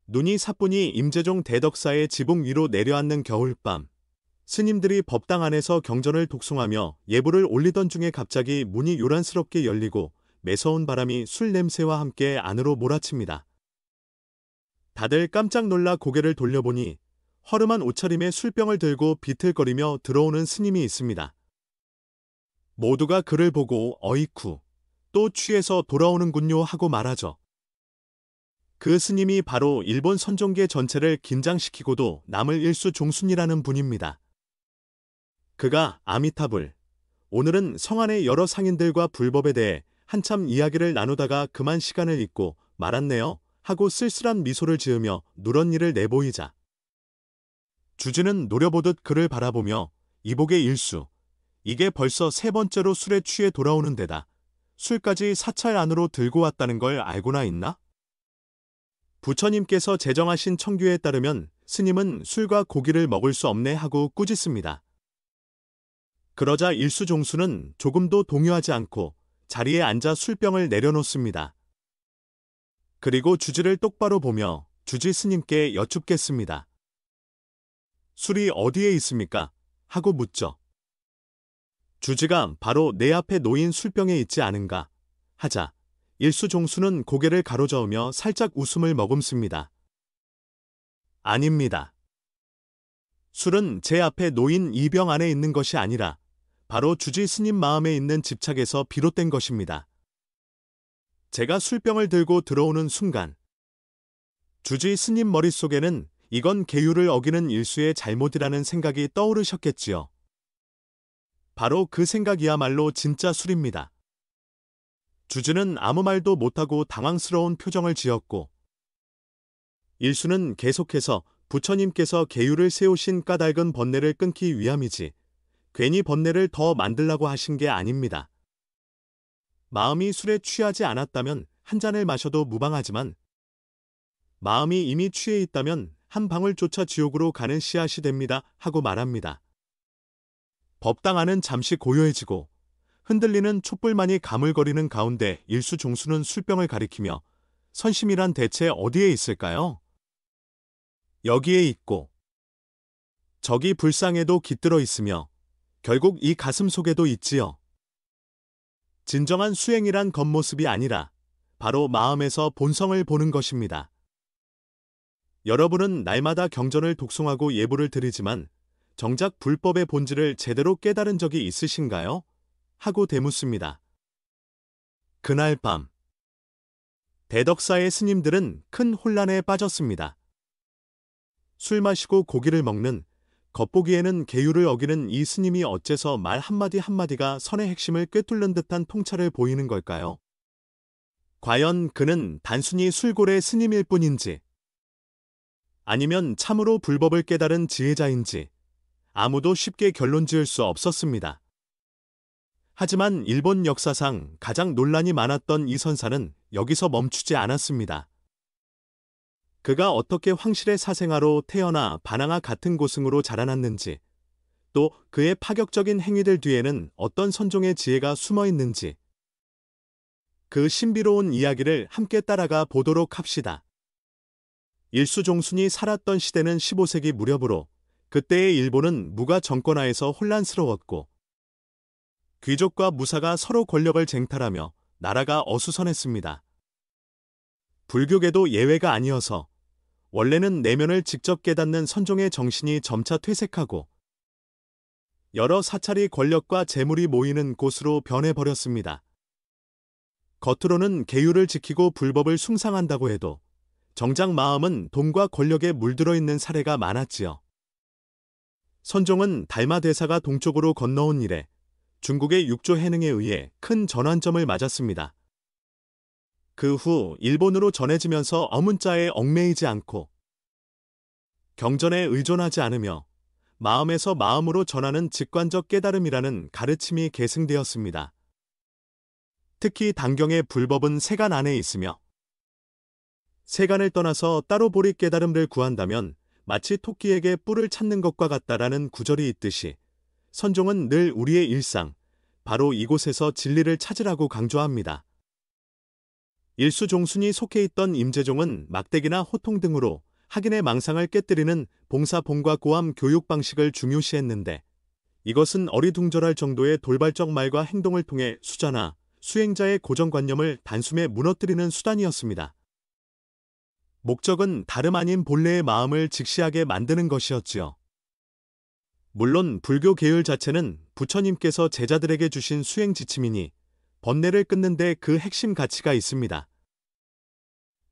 눈이 사뿐히 임재종 대덕사의 지붕 위로 내려앉는 겨울밤. 스님들이 법당 안에서 경전을 독송하며 예불을 올리던 중에 갑자기 문이 요란스럽게 열리고 매서운 바람이 술 냄새와 함께 안으로 몰아칩니다. 다들 깜짝 놀라 고개를 돌려보니 허름한 옷차림에 술병을 들고 비틀거리며 들어오는 스님이 있습니다. 모두가 그를 보고 어이쿠, 또 취해서 돌아오는군요 하고 말하죠. 그 스님이 바로 일본 선종계 전체를 긴장시키고도 남을 일수 종순이라는 분입니다. 그가 아미타불, 오늘은 성안의 여러 상인들과 불법에 대해 한참 이야기를 나누다가 그만 시간을 잊고 말았네요 하고 쓸쓸한 미소를 지으며 누런니를 내보이자 주지는 노려보듯 그를 바라보며 이복의 일수, 이게 벌써 세 번째로 술에 취해 돌아오는 데다 술까지 사찰 안으로 들고 왔다는 걸 알고나 있나? 부처님께서 제정하신 청규에 따르면 스님은 술과 고기를 먹을 수 없네 하고 꾸짖습니다. 그러자 일수종수는 조금도 동요하지 않고 자리에 앉아 술병을 내려놓습니다. 그리고 주지를 똑바로 보며 주지 스님께 여쭙겠습니다. 술이 어디에 있습니까? 하고 묻죠. 주지가 바로 내 앞에 놓인 술병에 있지 않은가 하자 일수종수는 고개를 가로저으며 살짝 웃음을 머금습니다. 아닙니다. 술은 제 앞에 놓인 이 병 안에 있는 것이 아니라 바로 주지 스님 마음에 있는 집착에서 비롯된 것입니다. 제가 술병을 들고 들어오는 순간 주지 스님 머릿속에는 이건 계율을 어기는 일수의 잘못이라는 생각이 떠오르셨겠지요. 바로 그 생각이야말로 진짜 술입니다. 주지는 아무 말도 못하고 당황스러운 표정을 지었고 일수는 계속해서 부처님께서 계율을 세우신 까닭은 번뇌를 끊기 위함이지 괜히 번뇌를 더 만들라고 하신 게 아닙니다. 마음이 술에 취하지 않았다면 한 잔을 마셔도 무방하지만 마음이 이미 취해 있다면 한 방울조차 지옥으로 가는 씨앗이 됩니다 하고 말합니다. 법당 안은 잠시 고요해지고 흔들리는 촛불만이 가물거리는 가운데 일수종수는 술병을 가리키며 선심이란 대체 어디에 있을까요? 여기에 있고 저기 불상에도 깃들어 있으며 결국 이 가슴 속에도 있지요. 진정한 수행이란 겉모습이 아니라 바로 마음에서 본성을 보는 것입니다. 여러분은 날마다 경전을 독송하고 예불을 드리지만 정작 불법의 본질을 제대로 깨달은 적이 있으신가요? 하고 되묻습니다. 그날 밤 대덕사의 스님들은 큰 혼란에 빠졌습니다. 술 마시고 고기를 먹는 겉보기에는 계율을 어기는 이 스님이 어째서 말 한마디 한마디가 선의 핵심을 꿰뚫는 듯한 통찰을 보이는 걸까요? 과연 그는 단순히 술고래 스님일 뿐인지 아니면 참으로 불법을 깨달은 지혜자인지 아무도 쉽게 결론 지을 수 없었습니다. 하지만 일본 역사상 가장 논란이 많았던 이 선사는 여기서 멈추지 않았습니다. 그가 어떻게 황실의 사생아로 태어나 반항아 같은 고승으로 자라났는지, 또 그의 파격적인 행위들 뒤에는 어떤 선종의 지혜가 숨어 있는지, 그 신비로운 이야기를 함께 따라가 보도록 합시다. 일수종순이 살았던 시대는 15세기 무렵으로 그때의 일본은 무가 정권하에서 혼란스러웠고 귀족과 무사가 서로 권력을 쟁탈하며 나라가 어수선했습니다. 불교계도 예외가 아니어서 원래는 내면을 직접 깨닫는 선종의 정신이 점차 퇴색하고 여러 사찰이 권력과 재물이 모이는 곳으로 변해버렸습니다. 겉으로는 계율을 지키고 불법을 숭상한다고 해도 정작 마음은 돈과 권력에 물들어 있는 사례가 많았지요. 선종은 달마 대사가 동쪽으로 건너온 이래 중국의 육조 해능에 의해 큰 전환점을 맞았습니다. 그 후 일본으로 전해지면서 어문자에 얽매이지 않고 경전에 의존하지 않으며 마음에서 마음으로 전하는 직관적 깨달음이라는 가르침이 계승되었습니다. 특히 당경의 불법은 세간 안에 있으며 세간을 떠나서 따로 보리 깨달음을 구한다면 마치 토끼에게 뿔을 찾는 것과 같다라는 구절이 있듯이 선종은 늘 우리의 일상, 바로 이곳에서 진리를 찾으라고 강조합니다. 일수종순이 속해 있던 임재종은 막대기나 호통 등으로 학인의 망상을 깨뜨리는 봉사봉과 고함 교육 방식을 중요시했는데 이것은 어리둥절할 정도의 돌발적 말과 행동을 통해 수자나 수행자의 고정관념을 단숨에 무너뜨리는 수단이었습니다. 목적은 다름 아닌 본래의 마음을 직시하게 만드는 것이었지요. 물론 불교 계율 자체는 부처님께서 제자들에게 주신 수행 지침이니 번뇌를 끊는 데 그 핵심 가치가 있습니다.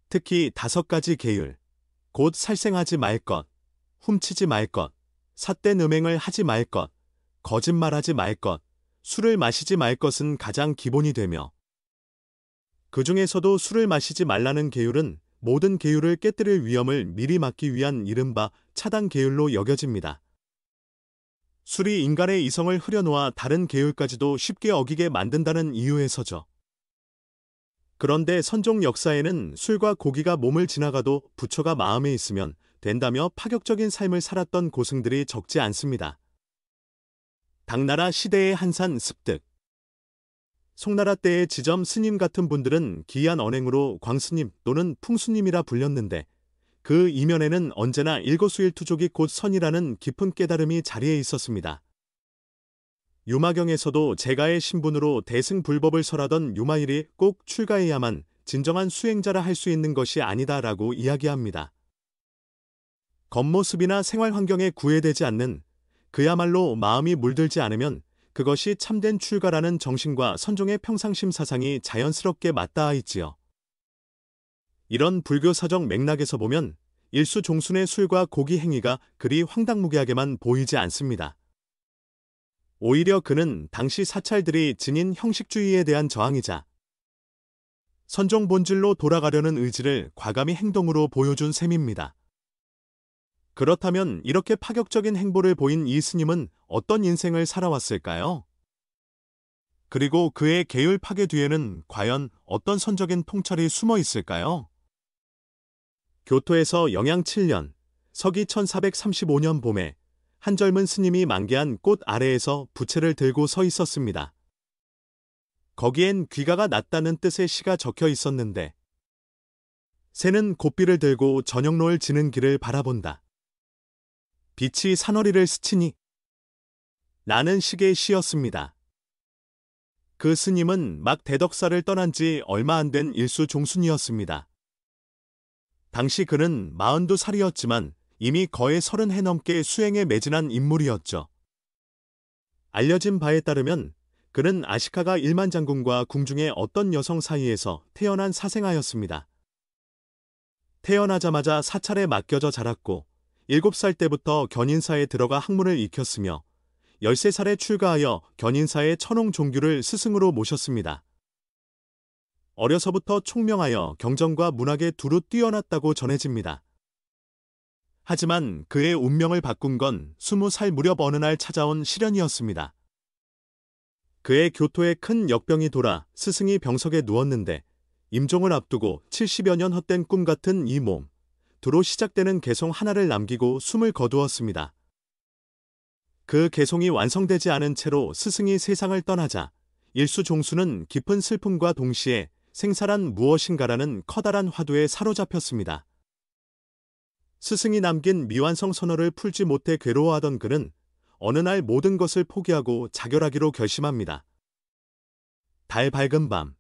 특히 5가지 계율, 곧 살생하지 말 것, 훔치지 말 것, 삿된 음행을 하지 말 것, 거짓말하지 말 것, 술을 마시지 말 것은 가장 기본이 되며 그 중에서도 술을 마시지 말라는 계율은 모든 계율을 깨뜨릴 위험을 미리 막기 위한 이른바 차단 계율로 여겨집니다. 술이 인간의 이성을 흐려놓아 다른 계율까지도 쉽게 어기게 만든다는 이유에서죠. 그런데 선종 역사에는 술과 고기가 몸을 지나가도 부처가 마음에 있으면 된다며 파격적인 삶을 살았던 고승들이 적지 않습니다. 당나라 시대의 한산 습득, 송나라 때의 지점 스님 같은 분들은 기이한 언행으로 광스님 또는 풍수님이라 불렸는데 그 이면에는 언제나 일거수일투족이 곧 선이라는 깊은 깨달음이 자리에 있었습니다. 유마경에서도 제가의 신분으로 대승불법을 설하던 유마일이 꼭 출가해야만 진정한 수행자라 할 수 있는 것이 아니다라고 이야기합니다. 겉모습이나 생활 환경에 구애되지 않는 그야말로 마음이 물들지 않으면 그것이 참된 출가라는 정신과 선종의 평상심 사상이 자연스럽게 맞닿아 있지요. 이런 불교사적 맥락에서 보면 일수종순의 술과 고기 행위가 그리 황당무계하게만 보이지 않습니다. 오히려 그는 당시 사찰들이 지닌 형식주의에 대한 저항이자 선종 본질로 돌아가려는 의지를 과감히 행동으로 보여준 셈입니다. 그렇다면 이렇게 파격적인 행보를 보인 이 스님은 어떤 인생을 살아왔을까요? 그리고 그의 계율 파괴 뒤에는 과연 어떤 선적인 통찰이 숨어 있을까요? 교토에서 영양 7년, 서기 1435년 봄에 한 젊은 스님이 만개한 꽃 아래에서 부채를 들고 서 있었습니다. 거기엔 귀가가 낮다는 뜻의 시가 적혀 있었는데 새는 곱비를 들고 저녁노을 지는 길을 바라본다. 빛이 산허리를 스치니 나는 시계의 시였습니다. 그 스님은 막 대덕사를 떠난 지 얼마 안 된 일수종순이었습니다. 당시 그는 42살이었지만 이미 거의 30해 넘게 수행에 매진한 인물이었죠. 알려진 바에 따르면 그는 아시카가 일만장군과 궁중의 어떤 여성 사이에서 태어난 사생아였습니다. 태어나자마자 사찰에 맡겨져 자랐고 7살 때부터 견인사에 들어가 학문을 익혔으며 13살에 출가하여 견인사의 천홍종규를 스승으로 모셨습니다. 어려서부터 총명하여 경전과 문학에 두루 뛰어났다고 전해집니다. 하지만 그의 운명을 바꾼 건 20살 무렵 어느 날 찾아온 시련이었습니다. 그의 교토에 큰 역병이 돌아 스승이 병석에 누웠는데 임종을 앞두고 70여 년 헛된 꿈 같은 이 몸, 두로 시작되는 개송 하나를 남기고 숨을 거두었습니다. 그 개송이 완성되지 않은 채로 스승이 세상을 떠나자 일수종수는 깊은 슬픔과 동시에 생사란 무엇인가라는 커다란 화두에 사로잡혔습니다. 스승이 남긴 미완성 선어를 풀지 못해 괴로워하던 그는 어느 날 모든 것을 포기하고 자결하기로 결심합니다. 달 밝은 밤,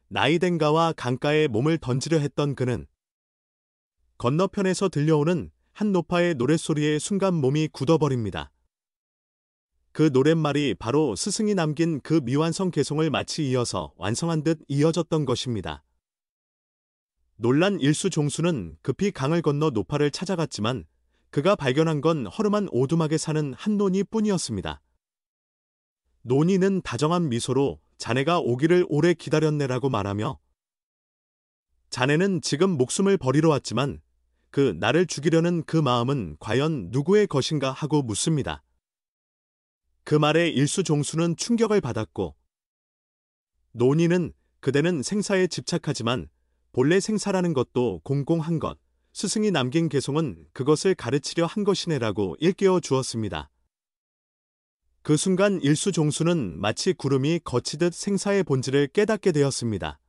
나이된 가와 강가에 몸을 던지려 했던 그는 건너편에서 들려오는 한 노파의 노랫소리에 순간 몸이 굳어버립니다. 그 노랫말이 바로 스승이 남긴 그 미완성 개송을 마치 이어서 완성한 듯 이어졌던 것입니다. 놀란 일수종수는 급히 강을 건너 노파를 찾아갔지만 그가 발견한 건 허름한 오두막에 사는 한 논이 뿐이었습니다. 논이는 다정한 미소로 자네가 오기를 오래 기다렸네라고 말하며 자네는 지금 목숨을 버리러 왔지만 그 나를 죽이려는 그 마음은 과연 누구의 것인가 하고 묻습니다. 그 말에 일수종수는 충격을 받았고 논이는 그대는 생사에 집착하지만 본래 생사라는 것도 공공한 것, 스승이 남긴 개송은 그것을 가르치려 한 것이네라고 일깨워 주었습니다. 그 순간 일수종수는 마치 구름이 거치듯 생사의 본질을 깨닫게 되었습니다.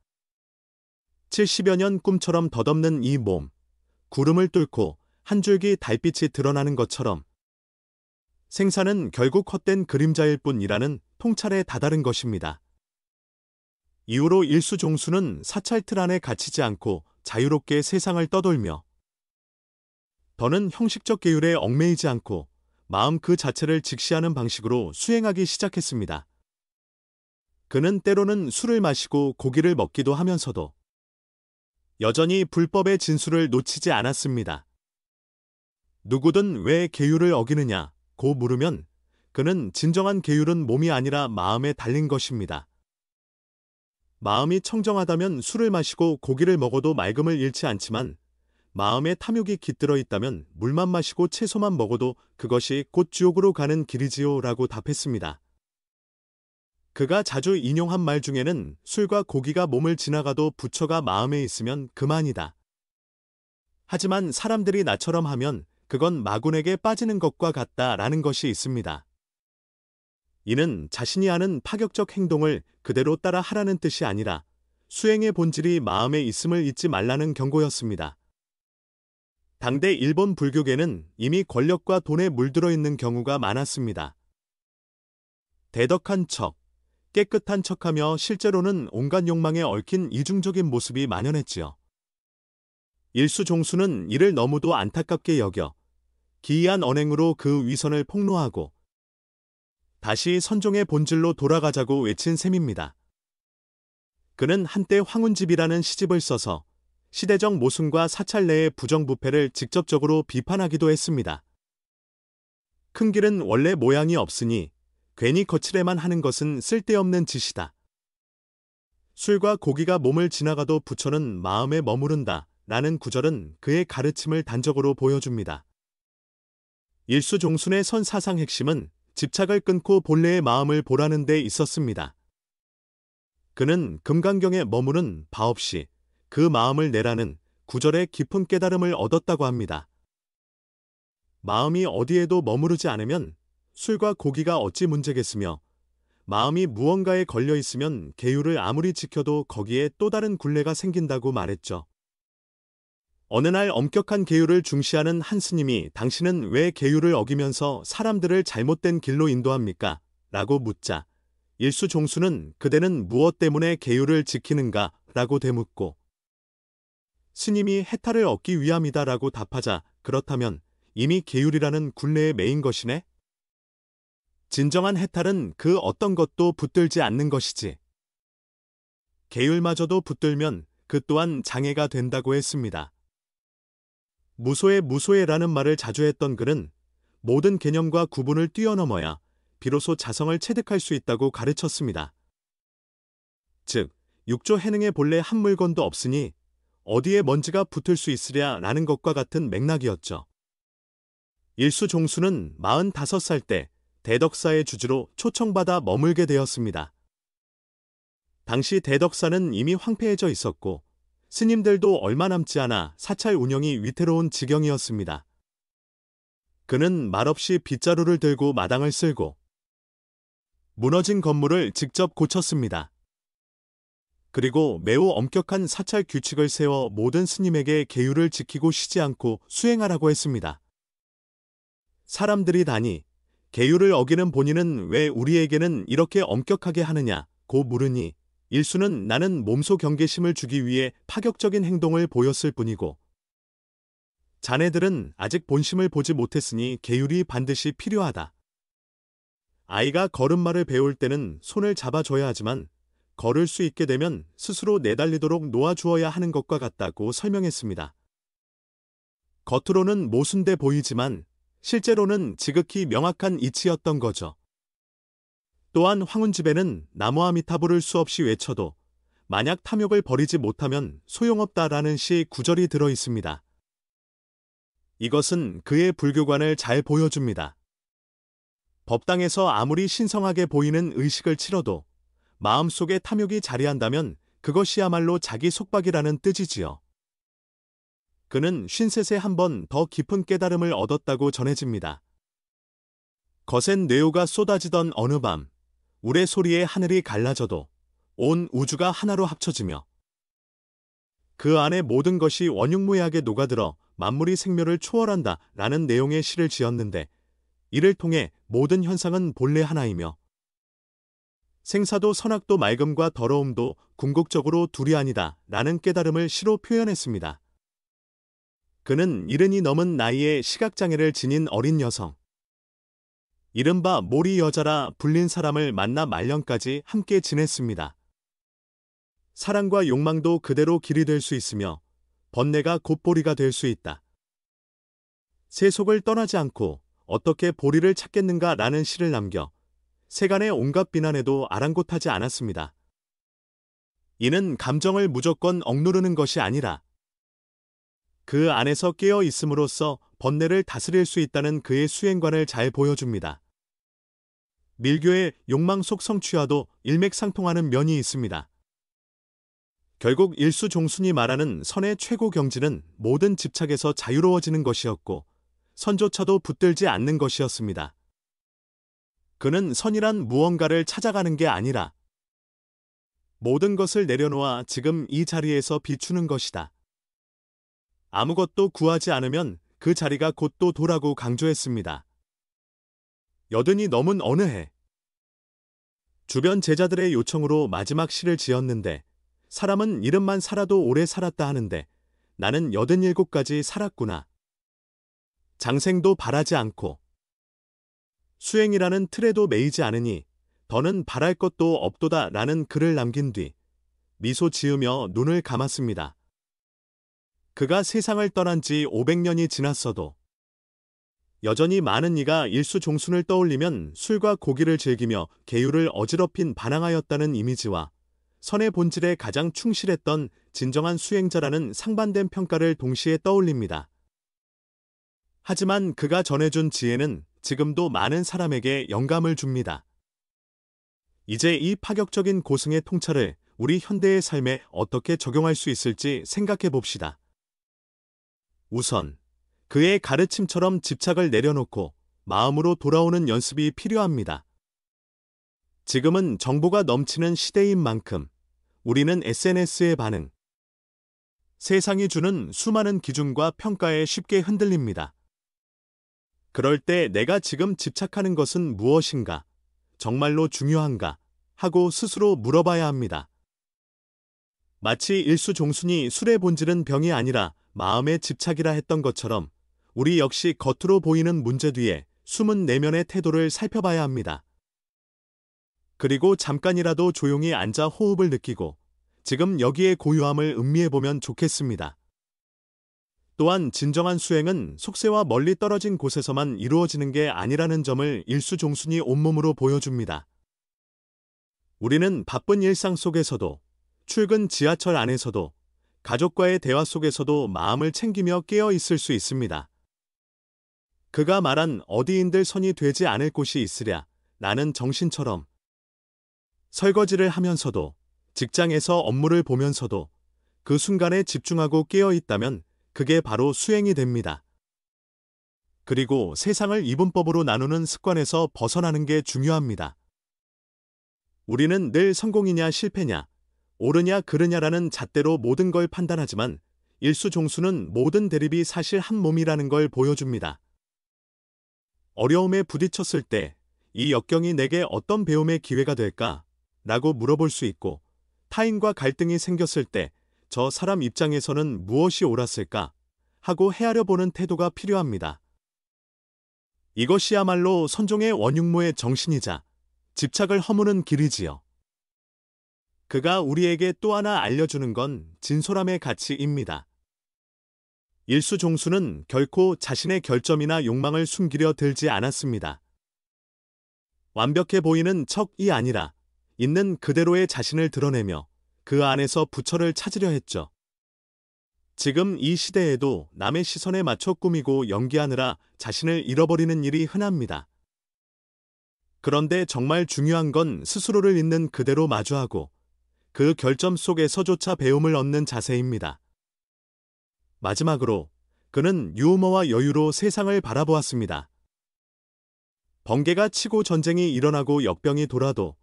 70여 년 꿈처럼 덧없는 이 몸, 구름을 뚫고 한 줄기 달빛이 드러나는 것처럼 생사는 결국 헛된 그림자일 뿐이라는 통찰에 다다른 것입니다. 이후로 일수종수는 사찰틀 안에 갇히지 않고 자유롭게 세상을 떠돌며 더는 형식적 계율에 얽매이지 않고 마음 그 자체를 직시하는 방식으로 수행하기 시작했습니다. 그는 때로는 술을 마시고 고기를 먹기도 하면서도 여전히 불법의 진수를 놓치지 않았습니다. 누구든 왜 계율을 어기느냐고 물으면 그는 진정한 계율은 몸이 아니라 마음에 달린 것입니다. 마음이 청정하다면 술을 마시고 고기를 먹어도 맑음을 잃지 않지만 마음에 탐욕이 깃들어 있다면 물만 마시고 채소만 먹어도 그것이 곧 지옥으로 가는 길이지요 라고 답했습니다. 그가 자주 인용한 말 중에는 술과 고기가 몸을 지나가도 부처가 마음에 있으면 그만이다. 하지만 사람들이 나처럼 하면 그건 마군에게 빠지는 것과 같다라는 것이 있습니다. 이는 자신이 하는 파격적 행동을 그대로 따라 하라는 뜻이 아니라 수행의 본질이 마음에 있음을 잊지 말라는 경고였습니다. 당대 일본 불교계는 이미 권력과 돈에 물들어 있는 경우가 많았습니다. 대덕한 척, 깨끗한 척하며 실제로는 온갖 욕망에 얽힌 이중적인 모습이 만연했지요. 일수종수는 이를 너무도 안타깝게 여겨 기이한 언행으로 그 위선을 폭로하고 다시 선종의 본질로 돌아가자고 외친 셈입니다. 그는 한때 황운집이라는 시집을 써서 시대적 모순과 사찰 내의 부정부패를 직접적으로 비판하기도 했습니다. 큰 길은 원래 모양이 없으니 괜히 거칠에만 하는 것은 쓸데없는 짓이다. 술과 고기가 몸을 지나가도 부처는 마음에 머무른다 라는 구절은 그의 가르침을 단적으로 보여줍니다. 일수종순의 선 사상 핵심은 집착을 끊고 본래의 마음을 보라는 데 있었습니다. 그는 금강경에 머무는 바 없이 그 마음을 내라는 구절의 깊은 깨달음을 얻었다고 합니다. 마음이 어디에도 머무르지 않으면 술과 고기가 어찌 문제겠으며 마음이 무언가에 걸려 있으면 계율을 아무리 지켜도 거기에 또 다른 굴레가 생긴다고 말했죠. 어느 날 엄격한 계율을 중시하는 한 스님이 당신은 왜 계율을 어기면서 사람들을 잘못된 길로 인도합니까? 라고 묻자 일수종수는 그대는 무엇 때문에 계율을 지키는가? 라고 되묻고 스님이 해탈을 얻기 위함이다 라고 답하자 그렇다면 이미 계율이라는 굴레에 매인 것이네? 진정한 해탈은 그 어떤 것도 붙들지 않는 것이지. 계율마저도 붙들면 그 또한 장애가 된다고 했습니다. 무소해라는 말을 자주 했던 그는 모든 개념과 구분을 뛰어넘어야 비로소 자성을 체득할 수 있다고 가르쳤습니다. 즉, 육조 해능의 본래 한 물건도 없으니 어디에 먼지가 붙을 수 있으랴 라는 것과 같은 맥락이었죠. 일수종수는 45살 때 대덕사의 주지로 초청받아 머물게 되었습니다. 당시 대덕사는 이미 황폐해져 있었고 스님들도 얼마 남지 않아 사찰 운영이 위태로운 지경이었습니다. 그는 말없이 빗자루를 들고 마당을 쓸고 무너진 건물을 직접 고쳤습니다. 그리고 매우 엄격한 사찰 규칙을 세워 모든 스님에게 계율을 지키고 쉬지 않고 수행하라고 했습니다. 사람들이 다니 계율을 어기는 본인은 왜 우리에게는 이렇게 엄격하게 하느냐고 물으니 일수는 나는 몸소 경계심을 주기 위해 파격적인 행동을 보였을 뿐이고 자네들은 아직 본심을 보지 못했으니 계율이 반드시 필요하다. 아이가 걸음마를 배울 때는 손을 잡아줘야 하지만 걸을 수 있게 되면 스스로 내달리도록 놓아주어야 하는 것과 같다고 설명했습니다. 겉으로는 모순돼 보이지만 실제로는 지극히 명확한 이치였던 거죠. 또한 황운집에는 나무아미타불을 수없이 외쳐도 만약 탐욕을 버리지 못하면 소용없다라는 시 구절이 들어 있습니다. 이것은 그의 불교관을 잘 보여줍니다. 법당에서 아무리 신성하게 보이는 의식을 치러도 마음속에 탐욕이 자리한다면 그것이야말로 자기 속박이라는 뜻이지요. 그는 53세 한 번 더 깊은 깨달음을 얻었다고 전해집니다. 거센 뇌우가 쏟아지던 어느 밤 우레 소리에 하늘이 갈라져도 온 우주가 하나로 합쳐지며 그 안에 모든 것이 원흉무해하게 녹아들어 만물이 생멸을 초월한다 라는 내용의 시를 지었는데 이를 통해 모든 현상은 본래 하나이며 생사도 선악도 맑음과 더러움도 궁극적으로 둘이 아니다 라는 깨달음을 시로 표현했습니다. 그는 70이 넘은 나이에 시각장애를 지닌 어린 여성, 이른바 모리 여자라 불린 사람을 만나 말년까지 함께 지냈습니다. 사랑과 욕망도 그대로 길이 될 수 있으며 번뇌가 곧 보리가 될 수 있다. 세속을 떠나지 않고 어떻게 보리를 찾겠는가 라는 시를 남겨 세간의 온갖 비난에도 아랑곳하지 않았습니다. 이는 감정을 무조건 억누르는 것이 아니라 그 안에서 깨어 있음으로써 번뇌를 다스릴 수 있다는 그의 수행관을 잘 보여줍니다. 밀교의 욕망 속 성취와도 일맥상통하는 면이 있습니다. 결국 일수종순이 말하는 선의 최고 경지는 모든 집착에서 자유로워지는 것이었고 선조차도 붙들지 않는 것이었습니다. 그는 선이란 무언가를 찾아가는 게 아니라 모든 것을 내려놓아 지금 이 자리에서 비추는 것이다. 아무것도 구하지 않으면 그 자리가 곧 또 도라고 강조했습니다. 80이 넘은 어느 해 주변 제자들의 요청으로 마지막 시를 지었는데 사람은 이름만 살아도 오래 살았다 하는데 나는 87까지 살았구나. 장생도 바라지 않고 수행이라는 틀에도 매이지 않으니 더는 바랄 것도 없도다 라는 글을 남긴 뒤 미소 지으며 눈을 감았습니다. 그가 세상을 떠난 지 500년이 지났어도 여전히 많은 이가 일수종순을 떠올리면 술과 고기를 즐기며 계율을 어지럽힌 반항하였다는 이미지와 선의 본질에 가장 충실했던 진정한 수행자라는 상반된 평가를 동시에 떠올립니다. 하지만 그가 전해준 지혜는 지금도 많은 사람에게 영감을 줍니다. 이제 이 파격적인 고승의 통찰을 우리 현대의 삶에 어떻게 적용할 수 있을지 생각해 봅시다. 우선 그의 가르침처럼 집착을 내려놓고 마음으로 돌아오는 연습이 필요합니다. 지금은 정보가 넘치는 시대인 만큼 우리는 SNS의 반응, 세상이 주는 수많은 기준과 평가에 쉽게 흔들립니다. 그럴 때 내가 지금 집착하는 것은 무엇인가, 정말로 중요한가 하고 스스로 물어봐야 합니다. 마치 일수종순이 술의 본질은 병이 아니라 마음의 집착이라 했던 것처럼 우리 역시 겉으로 보이는 문제 뒤에 숨은 내면의 태도를 살펴봐야 합니다. 그리고 잠깐이라도 조용히 앉아 호흡을 느끼고 지금 여기의 고요함을 음미해보면 좋겠습니다. 또한 진정한 수행은 속세와 멀리 떨어진 곳에서만 이루어지는 게 아니라는 점을 일수종순이 온몸으로 보여줍니다. 우리는 바쁜 일상 속에서도 출근 지하철 안에서도 가족과의 대화 속에서도 마음을 챙기며 깨어 있을 수 있습니다. 그가 말한 어디인들 선이 되지 않을 곳이 있으랴 라는 정신처럼 설거지를 하면서도 직장에서 업무를 보면서도 그 순간에 집중하고 깨어 있다면 그게 바로 수행이 됩니다. 그리고 세상을 이분법으로 나누는 습관에서 벗어나는 게 중요합니다. 우리는 늘 성공이냐 실패냐, 옳으냐 그르냐라는 잣대로 모든 걸 판단하지만 일수종순은 모든 대립이 사실 한 몸이라는 걸 보여줍니다. 어려움에 부딪혔을 때 이 역경이 내게 어떤 배움의 기회가 될까? 라고 물어볼 수 있고 타인과 갈등이 생겼을 때 저 사람 입장에서는 무엇이 옳았을까? 하고 헤아려 보는 태도가 필요합니다. 이것이야말로 선종의 원흉무의 정신이자 집착을 허무는 길이지요. 그가 우리에게 또 하나 알려주는 건 진솔함의 가치입니다. 일수종순은 결코 자신의 결점이나 욕망을 숨기려 들지 않았습니다. 완벽해 보이는 척이 아니라 있는 그대로의 자신을 드러내며 그 안에서 부처를 찾으려 했죠. 지금 이 시대에도 남의 시선에 맞춰 꾸미고 연기하느라 자신을 잃어버리는 일이 흔합니다. 그런데 정말 중요한 건 스스로를 있는 그대로 마주하고 그 결점 속에서조차 배움을 얻는 자세입니다. 마지막으로 그는 유머와 여유로 세상을 바라보았습니다. 번개가 치고 전쟁이 일어나고 역병이 돌아도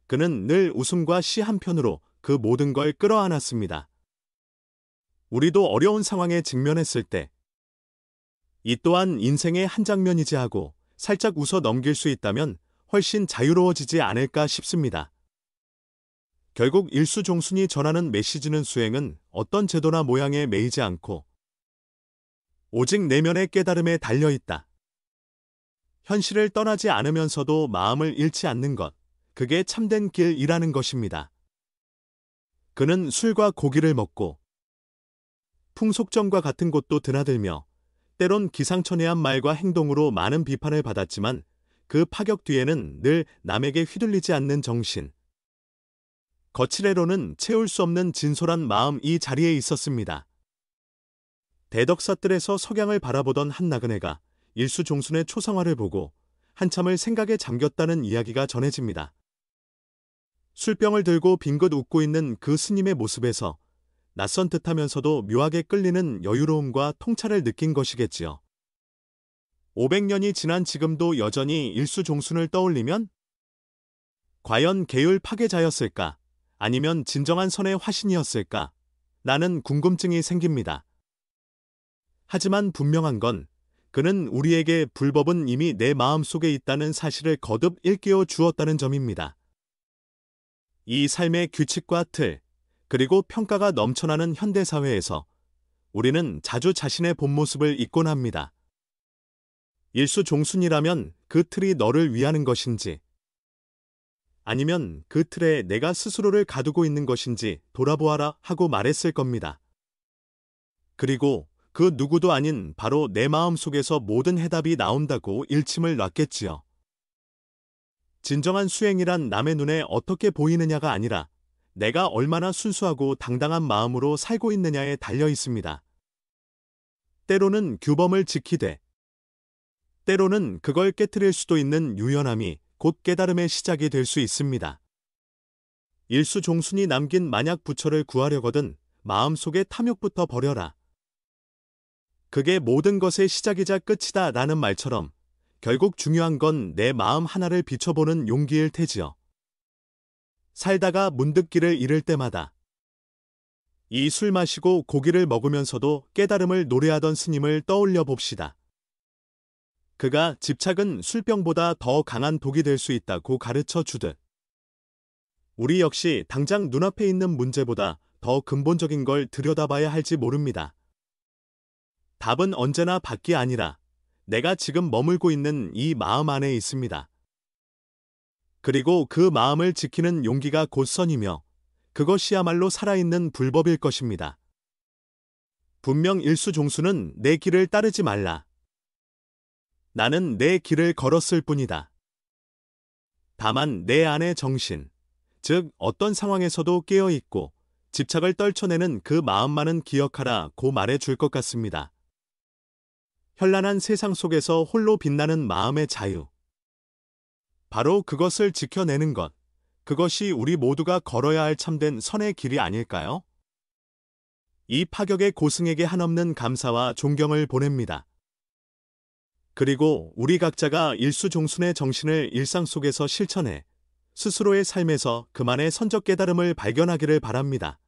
그는 늘 웃음과 시 한편으로 그 모든 걸 끌어안았습니다. 우리도 어려운 상황에 직면했을 때 이 또한 인생의 한 장면이지 하고 살짝 웃어 넘길 수 있다면 훨씬 자유로워지지 않을까 싶습니다. 결국 일수종순이 전하는 메시지는 수행은 어떤 제도나 모양에 매이지 않고 오직 내면의 깨달음에 달려있다. 현실을 떠나지 않으면서도 마음을 잃지 않는 것, 그게 참된 길이라는 것입니다. 그는 술과 고기를 먹고 풍속정과 같은 곳도 드나들며 때론 기상천외한 말과 행동으로 많은 비판을 받았지만 그 파격 뒤에는 늘 남에게 휘둘리지 않는 정신, 거칠애로는 채울 수 없는 진솔한 마음 이 자리에 있었습니다. 대덕사뜰에서 석양을 바라보던 한 나그네가 일수종순의 초상화를 보고 한참을 생각에 잠겼다는 이야기가 전해집니다. 술병을 들고 빙긋 웃고 있는 그 스님의 모습에서 낯선 듯하면서도 묘하게 끌리는 여유로움과 통찰을 느낀 것이겠지요. 500년이 지난 지금도 여전히 일수종순을 떠올리면 과연 계율 파괴자였을까? 아니면 진정한 선의 화신이었을까? 라는 궁금증이 생깁니다. 하지만 분명한 건 그는 우리에게 불법은 이미 내 마음속에 있다는 사실을 거듭 일깨워 주었다는 점입니다. 이 삶의 규칙과 틀, 그리고 평가가 넘쳐나는 현대사회에서 우리는 자주 자신의 본 모습을 잊곤 합니다. 일수종순이라면 그 틀이 너를 위하는 것인지, 아니면 그 틀에 내가 스스로를 가두고 있는 것인지 돌아보아라 하고 말했을 겁니다. 그리고 그 누구도 아닌 바로 내 마음 속에서 모든 해답이 나온다고 일침을 놨겠지요. 진정한 수행이란 남의 눈에 어떻게 보이느냐가 아니라 내가 얼마나 순수하고 당당한 마음으로 살고 있느냐에 달려 있습니다. 때로는 규범을 지키되, 때로는 그걸 깨트릴 수도 있는 유연함이 곧 깨달음의 시작이 될 수 있습니다. 일수종순이 남긴 만약 부처를 구하려거든 마음속의 탐욕부터 버려라. 그게 모든 것의 시작이자 끝이다 라는 말처럼 결국 중요한 건 내 마음 하나를 비춰보는 용기일 테지요. 살다가 문득 길을 잃을 때마다 이 술 마시고 고기를 먹으면서도 깨달음을 노래하던 스님을 떠올려 봅시다. 그가 집착은 술병보다 더 강한 독이 될 수 있다고 가르쳐 주듯 우리 역시 당장 눈앞에 있는 문제보다 더 근본적인 걸 들여다봐야 할지 모릅니다. 답은 언제나 밖이 아니라 내가 지금 머물고 있는 이 마음 안에 있습니다. 그리고 그 마음을 지키는 용기가 곧 선이며 그것이야말로 살아있는 불법일 것입니다. 분명 일수종순은 내 길을 따르지 말라. 나는 내 길을 걸었을 뿐이다. 다만 내 안의 정신, 즉 어떤 상황에서도 깨어있고 집착을 떨쳐내는 그 마음만은 기억하라 고 말해줄 것 같습니다. 현란한 세상 속에서 홀로 빛나는 마음의 자유. 바로 그것을 지켜내는 것, 그것이 우리 모두가 걸어야 할 참된 선의 길이 아닐까요? 이 파격의 고승에게 한없는 감사와 존경을 보냅니다. 그리고 우리 각자가 일수종순의 정신을 일상 속에서 실천해 스스로의 삶에서 그만의 선적 깨달음을 발견하기를 바랍니다.